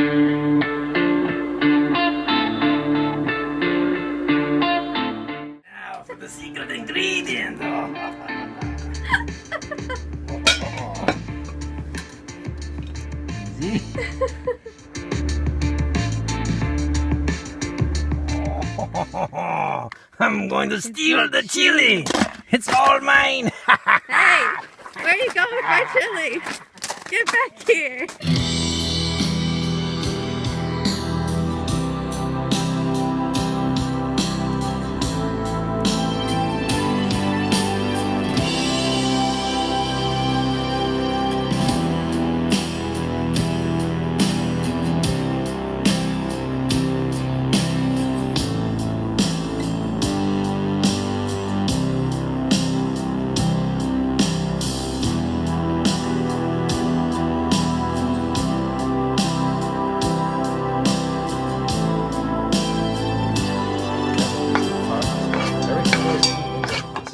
Now for the secret ingredient. I'm going to steal the chili. It's all mine. Hey, where are you going with my chili? Get back here.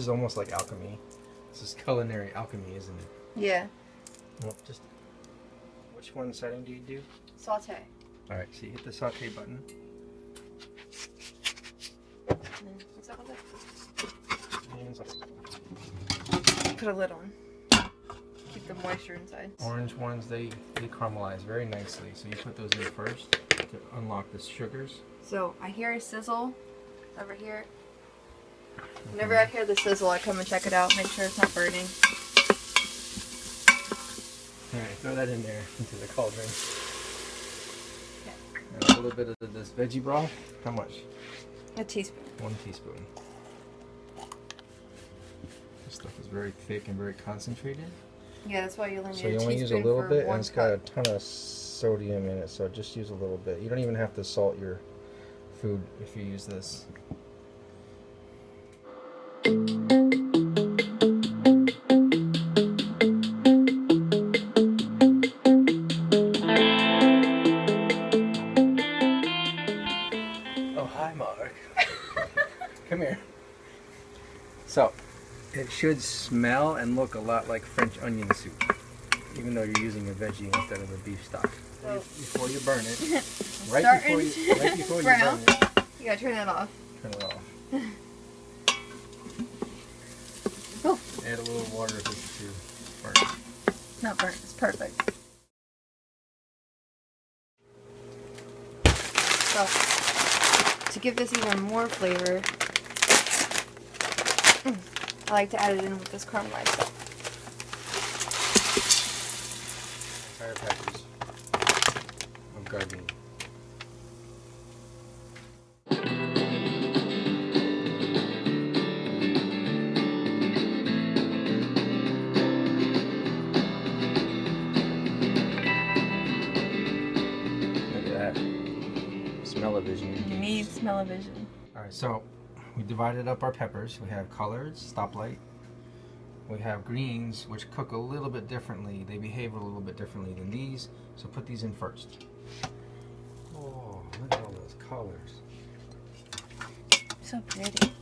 Almost like alchemy. This is culinary alchemy, isn't it? Yeah. Well, just which one setting do you do? Saute. All right, so you hit the saute button. What's up with Hands up. it? Put a lid on. Keep the moisture inside. Orange ones, they caramelize very nicely. So you put those in first to unlock the sugars. So I hear a sizzle over here. Whenever I hear the sizzle, I come and check it out, make sure it's not burning. Alright, throw that in there into the cauldron. Okay. And a little bit of this veggie broth. How much? A teaspoon. 1 teaspoon. This stuff is very thick and very concentrated. Yeah, that's why you only need So you a only teaspoon use a little for bit, and 1 it's got a cup. ton of sodium in it, so just use a little bit. You don't even have to salt your food if you use this. Oh, hi, Mark. Come here. So, it should smell and look a lot like French onion soup, even though you're using a veggie instead of a beef stock. So, Before you burn it, right starting before you brown. burn it, You gotta turn that off. turn it off. Oh, Add a little water if it's too burnt. not burnt. It's perfect. So, to give this even more flavor, I like to add it in with this caramelized stuff. Entire package of gardenia. Look at that. Smell-o-vision. You need smell-o-vision. Alright, so we divided up our peppers. We have coloreds, stoplight. We have greens, which cook a little bit differently. They behave a little bit differently than these. So put these in first. Oh, look at all those colors. So pretty.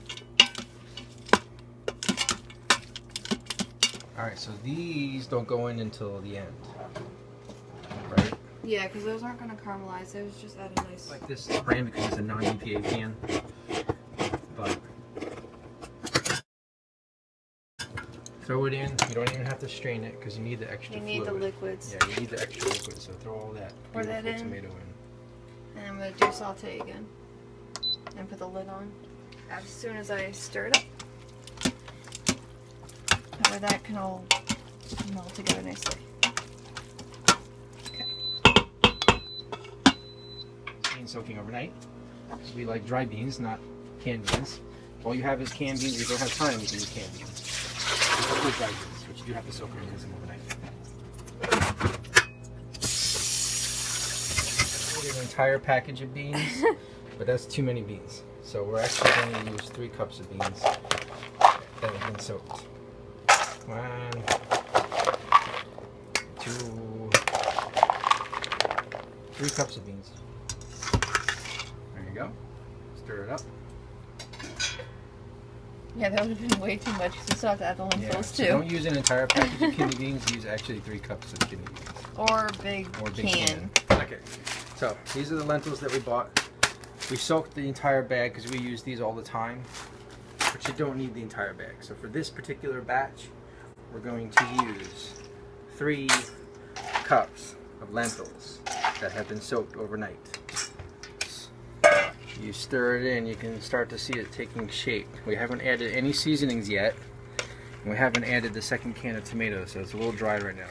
Alright, so these don't go in until the end. Right? Yeah, because those aren't going to caramelize. Those just add a nice... Like this brand because it's a non-EPA can. But throw it in. You don't even have to strain it because you need the extra fluid. You need the liquids. Yeah, you need the extra liquid. So throw all that Pour that beautiful in. tomato in. And I'm going to do saute again. And put the lid on. As soon as I stir it up. That way that can all melt together nicely. Beans soaking overnight. Because we like dry beans, not canned beans. If all you have is canned beans, you don't have time, you can use canned beans. You can dry beans, but you do have to soak them in them overnight. An entire package of beans, but that's too many beans. So we're actually going to use 3 cups of beans that have been soaked. 1, 2, 3 cups of beans. There you go. Stir it up. Yeah, that would have been way too much because you still have to add the lentils So too. don't use an entire package of kidney beans. Use actually 3 cups of kidney beans. Or big Or big can. Okay. So these are the lentils that we bought. We soaked the entire bag because we use these all the time, but you don't need the entire bag. So for this particular batch, we're going to use 3 cups of lentils that have been soaked overnight. You stir it in, you can start to see it taking shape. We haven't added any seasonings yet, and we haven't added the second can of tomatoes, so it's a little dry right now.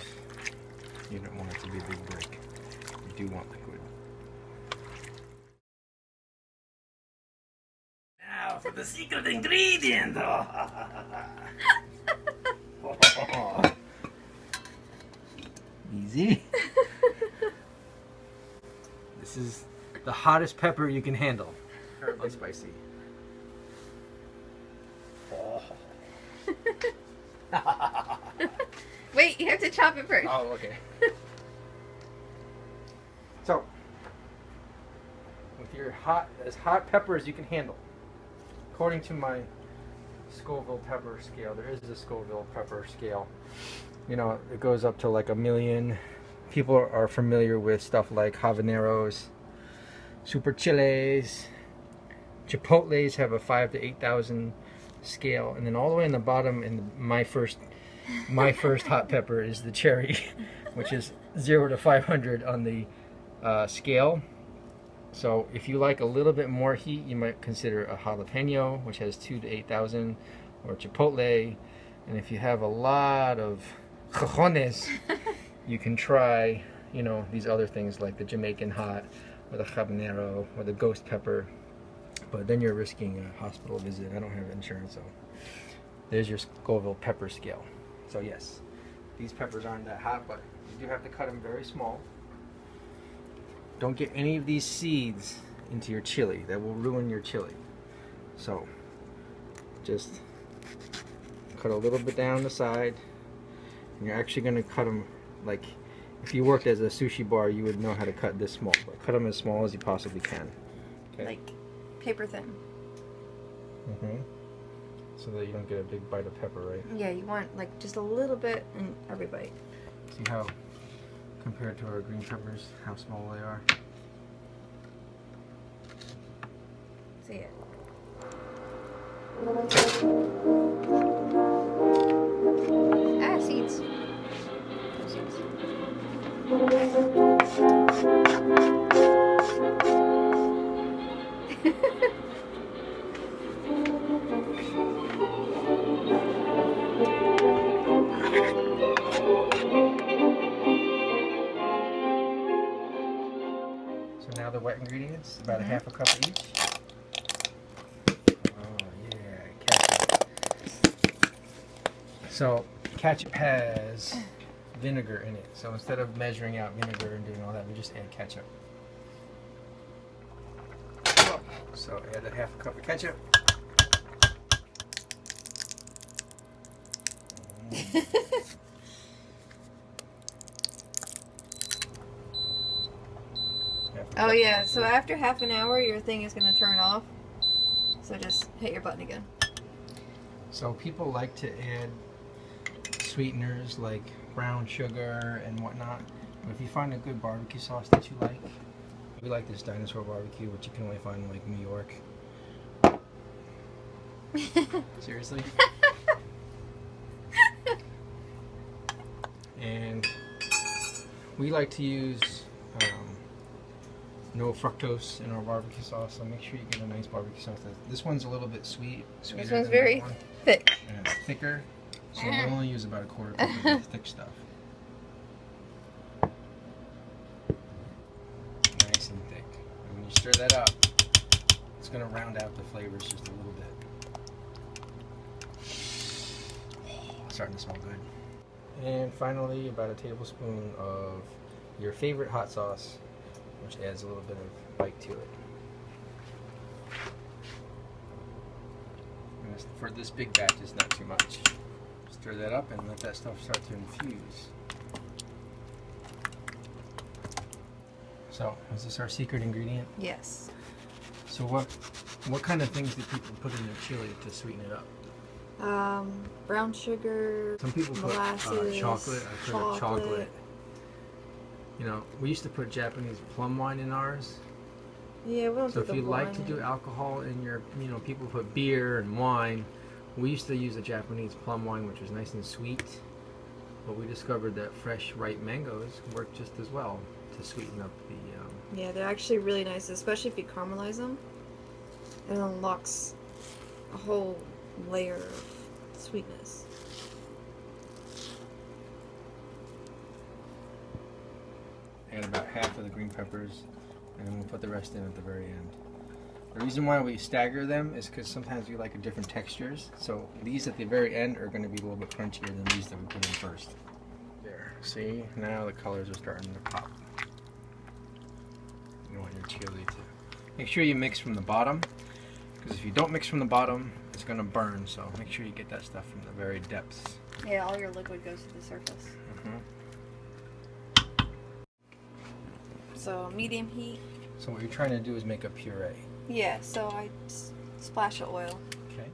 You don't want it to be a big break. You do want liquid. Now for the secret ingredient! Easy. This is the hottest pepper you can handle. Terribly spicy. Wait, you have to chop it first. Oh, okay. So, with your as hot pepper as you can handle, according to my Scoville pepper scale, there is a Scoville pepper scale. You know, it goes up to like 1 million. People are familiar with stuff like habaneros, super chiles, chipotles have a 5,000 to 8,000 scale, and then all the way in the bottom, in my first hot pepper is the cherry, which is 0 to 500 on the scale. So if you like a little bit more heat, you might consider a jalapeno, which has 2,000 to 8,000, or chipotle. And if you have a lot of cojones, you can try, you know, these other things like the Jamaican hot, or the habanero, or the ghost pepper. But then you're risking a hospital visit. I don't have insurance, so there's your Scoville pepper scale. So yes, these peppers aren't that hot, but you do have to cut them very small. Don't get any of these seeds into your chili. That will ruin your chili. So just cut a little bit down the side, and you're actually going to cut them like if you worked as a sushi bar, you would know how to cut this small. But cut them as small as you possibly can. Okay? Like paper thin. Mm-hmm. So that you don't get a big bite of pepper, right? Yeah, you want like just a little bit in every bite. See how, compared to our green peppers, how small they are? See it. Ah, seeds. No seeds. So now the wet ingredients, about a half a cup of each. Oh yeah, ketchup. So ketchup has vinegar in it. So instead of measuring out vinegar and doing all that, we just add ketchup. So add a half a cup of ketchup. Oh yeah, so after half an hour your thing is going to turn off. So just hit your button again. So people like to add sweeteners like brown sugar and whatnot. But if you find a good barbecue sauce that you like, we like this dinosaur barbecue, which you can only find in like New York. Seriously? And we like to use no fructose in our barbecue sauce, so make sure you get a nice barbecue sauce. This one's a little bit sweeter. This one's very thick. And it's thicker, so we'll only use about a quarter cup of the thick stuff. Nice and thick. And when you stir that up, it's going to round out the flavors just a little bit. Oh, starting to smell good. And finally, about a tablespoon of your favorite hot sauce, which adds a little bit of bite to it. And for this big batch, it's not too much. Stir that up and let that stuff start to infuse. So, is this our secret ingredient? Yes. So what kind of things do people put in their chili to sweeten it up? Brown sugar, Some people put molasses, chocolate. I put chocolate. You know, we used to put Japanese plum wine in ours. Yeah, we don't So do if you the like wine. to do alcohol in your, you know, people put beer and wine. We used to use a Japanese plum wine, which was nice and sweet. But we discovered that fresh, ripe mangoes work just as well to sweeten up the. Yeah, they're actually really nice, especially if you caramelize them. It unlocks a whole layer of sweetness. Add about half of the green peppers, and then we'll put the rest in at the very end. The reason why we stagger them is because sometimes we like different textures. So these at the very end are going to be a little bit crunchier than these that we put in first. There, see, now the colors are starting to pop. You want your chili to make sure you mix from the bottom, because if you don't mix from the bottom, it's going to burn. So make sure you get that stuff from the very depths. Yeah, all your liquid goes to the surface. So medium heat. So what you're trying to do is make a puree. Yeah, so I splash of oil. Okay.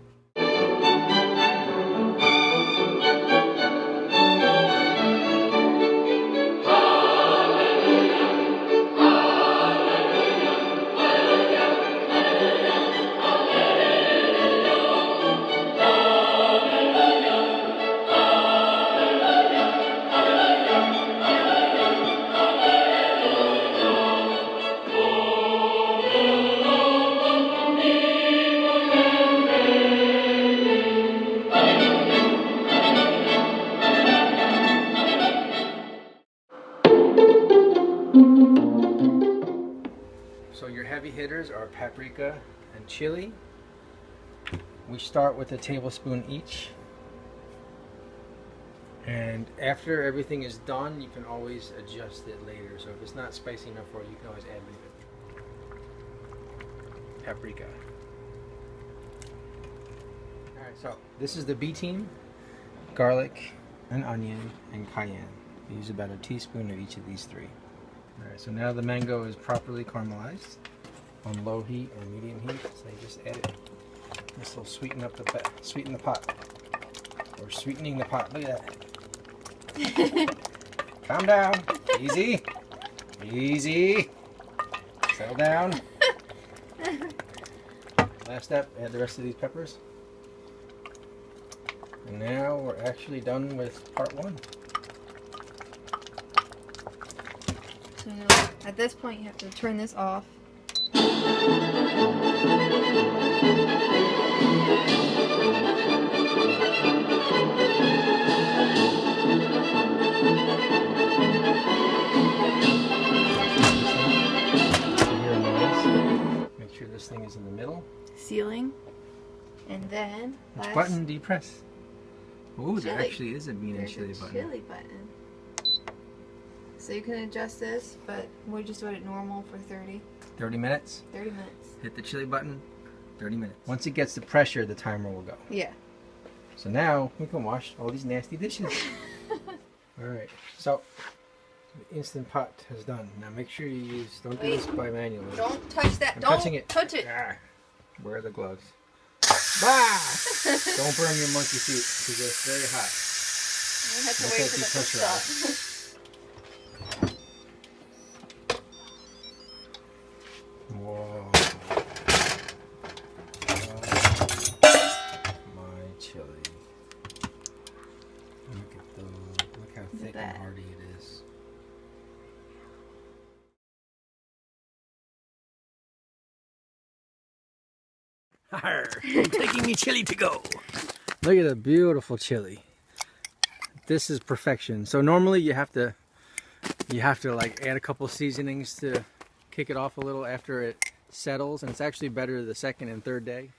So your heavy hitters are paprika and chili. We start with a tablespoon each. And after everything is done, you can always adjust it later. So if it's not spicy enough for you, you can always add it. Paprika. Alright, so this is the B team. Garlic and onion and cayenne. We use about a teaspoon of each of these three. Alright, so now the mango is properly caramelized on low heat or medium heat. So you just add it. This will sweeten up the pot. We're sweetening the pot. Look at that. Calm down. Easy. Easy. Settle down. Last step, add the rest of these peppers. And now we're actually done with part one. So at this point, you have to turn this off. Make sure this thing is in the middle. Sealing. And then Which button do you press? Ooh, there Chili. actually is a bean and chili button. Chili button. So you can adjust this, but we just do it at normal for 30 minutes. 30 minutes. Hit the chili button. 30 minutes. Once it gets the pressure, the timer will go. Yeah. So now we can wash all these nasty dishes. Alright, so the Instant Pot is done. Now make sure you use, don't do this by manually. Don't touch that. I'm Don't touching it. touch it. Ah, wear the gloves. Ah! Don't burn your monkey feet because it's very hot. You have to Look wait at for the the pressure stop. Whoa. My chili. Look at those. Look how thick and hearty it is. Arr, I'm taking me chili to go. Look at the beautiful chili. This is perfection. So normally you have to like add a couple seasonings to kick it off a little after it settles, and it's actually better the second and third day.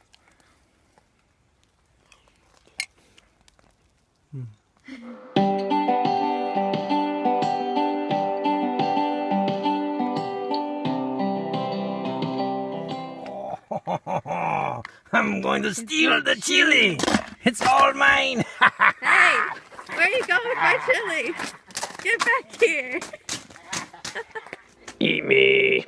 I'm going to steal the chili. It's all mine. Hey, where are you going with my chili? Get back here. Eat me.